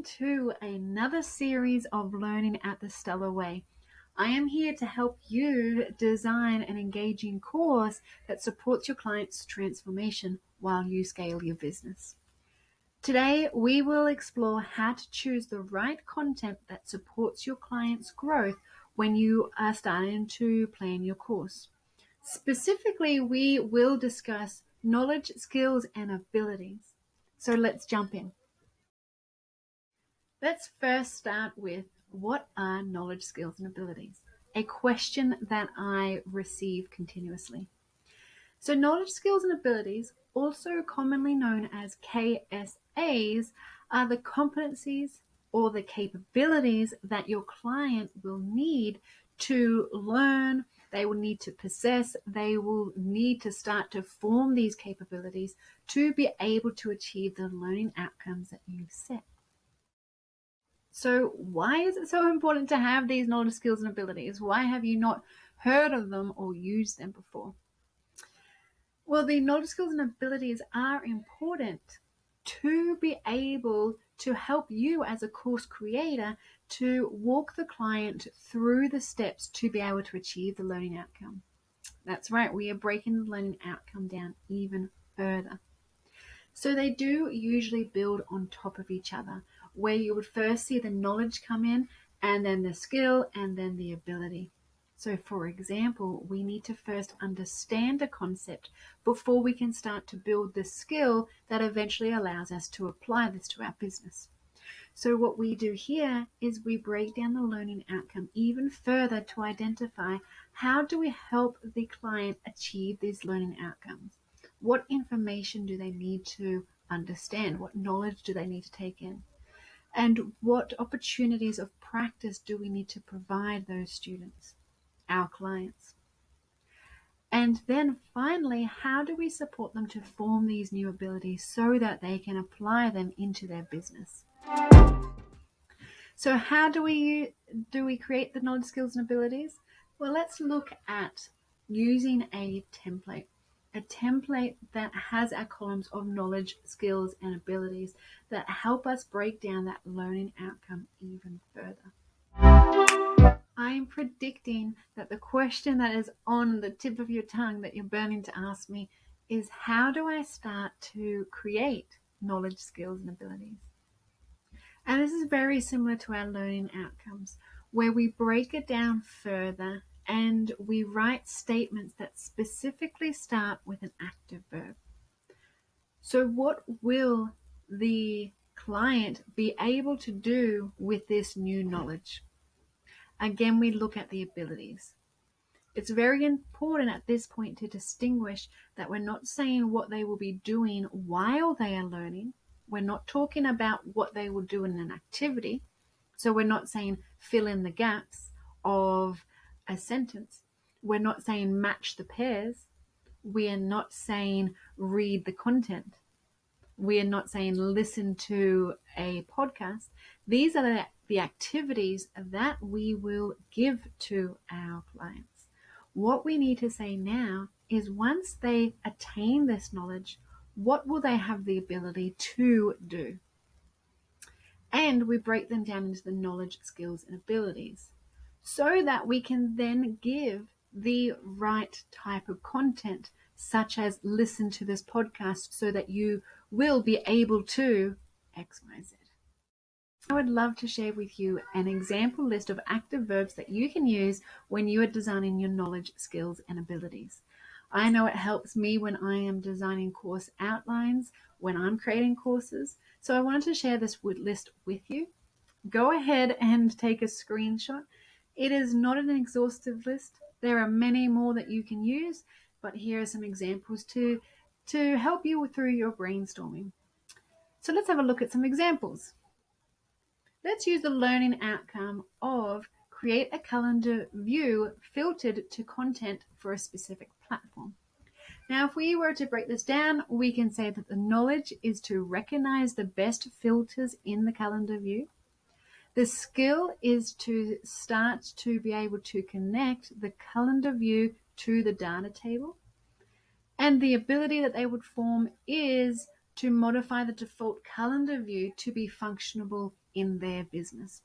to another series of Learning at the Stella Way. I am here to help you design an engaging course that supports your client's transformation while you scale your business. Today, we will explore how to choose the right content that supports your client's growth when you are starting to plan your course. Specifically, we will discuss knowledge, skills, and abilities. So let's jump in. Let's first start with, what are knowledge, skills, and abilities? A question that I receive continuously. So knowledge, skills, and abilities, also commonly known as KSAs, are the competencies or the capabilities that your client will need to learn, they will need to possess, they will need to start to form these capabilities to be able to achieve the learning outcomes that you've set. So why is it so important to have these knowledge, skills, and abilities? Why have you not heard of them or used them before? Well, the knowledge, skills, and abilities are important to be able to help you as a course creator to walk the client through the steps to be able to achieve the learning outcome. That's right, we are breaking the learning outcome down even further. So they do usually build on top of each other, where you would first see the knowledge come in, and then the skill, and then the ability. So for example, we need to first understand a concept before we can start to build the skill that eventually allows us to apply this to our business. So what we do here is we break down the learning outcome even further to identify, how do we help the client achieve these learning outcomes? What information do they need to understand? What knowledge do they need to take in? And what opportunities of practice do we need to provide those students, our clients? And then finally, how do we support them to form these new abilities so that they can apply them into their business? So how do we create the knowledge, skills, and abilities? Well, let's look at using a template that has our columns of knowledge, skills, and abilities that help us break down that learning outcome even further. I'm predicting that the question that is on the tip of your tongue that you're burning to ask me is, how do I start to create knowledge, skills, and abilities? And this is very similar to our learning outcomes, where we break it down further and we write statements that specifically start with an active verb. So what will the client be able to do with this new knowledge? Again, we look at the abilities. It's very important at this point to distinguish that we're not saying what they will be doing while they are learning. We're not talking about what they will do in an activity. So we're not saying fill in the gaps of a sentence. We're not saying match the pairs. We are not saying read the content. We are not saying listen to a podcast. These are the activities that we will give to our clients. What we need to say now is, once they attain this knowledge, what will they have the ability to do? And we break them down into the knowledge, skills, and abilities so that we can then give the right type of content, such as listen to this podcast so that you will be able to XYZ. I would love to share with you an example list of active verbs that you can use when you are designing your knowledge, skills, and abilities. I know it helps me when I am designing course outlines, when I'm creating courses. So I wanted to share this list with you. Go ahead and take a screenshot. It is not an exhaustive list. There are many more that you can use, but here are some examples to help you through your brainstorming. So let's have a look at some examples. Let's use the learning outcome of create a calendar view filtered to content for a specific platform. Now, if we were to break this down, we can say that the knowledge is to recognize the best filters in the calendar view. The skill is to start to be able to connect the calendar view to the data table. And the ability that they would form is to modify the default calendar view to be functional in their business.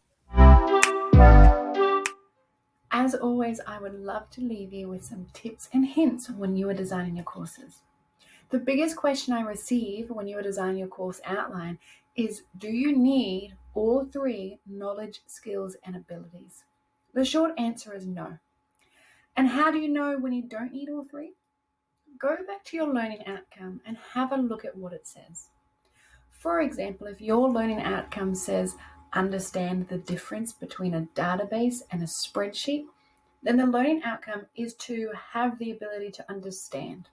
As always, I would love to leave you with some tips and hints when you are designing your courses. The biggest question I receive when you are designing your course outline is, do you need all 3 knowledge, skills, and abilities? The short answer is no. And how do you know when you don't need all 3? Go back to your learning outcome and have a look at what it says. For example, if your learning outcome says, understand the difference between a database and a spreadsheet, then the learning outcome is to have the ability to understand.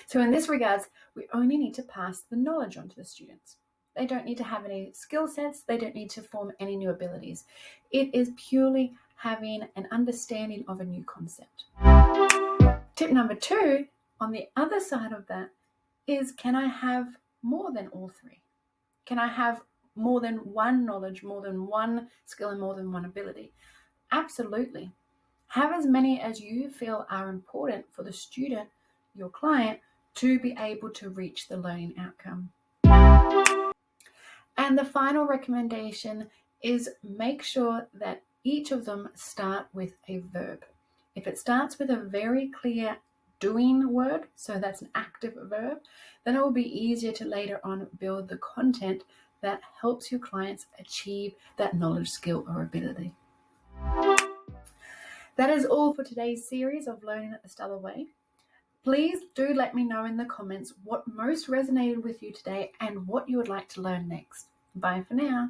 So in this regards, we only need to pass the knowledge on to the students. They don't need to have any skill sets. They don't need to form any new abilities. It is purely having an understanding of a new concept. Tip number 2, on the other side of that, is can I have more than all 3? Can I have more than one knowledge, more than one skill, and more than one ability? Absolutely. Have as many as you feel are important for the student, your client, to be able to reach the learning outcome. And the final recommendation is make sure that each of them start with a verb. If it starts with a very clear doing word, so that's an active verb, then it will be easier to later on build the content that helps your clients achieve that knowledge, skill, or ability. That is all for today's series of Learning at the Stella Way. Please do let me know in the comments what most resonated with you today and what you would like to learn next. Bye for now.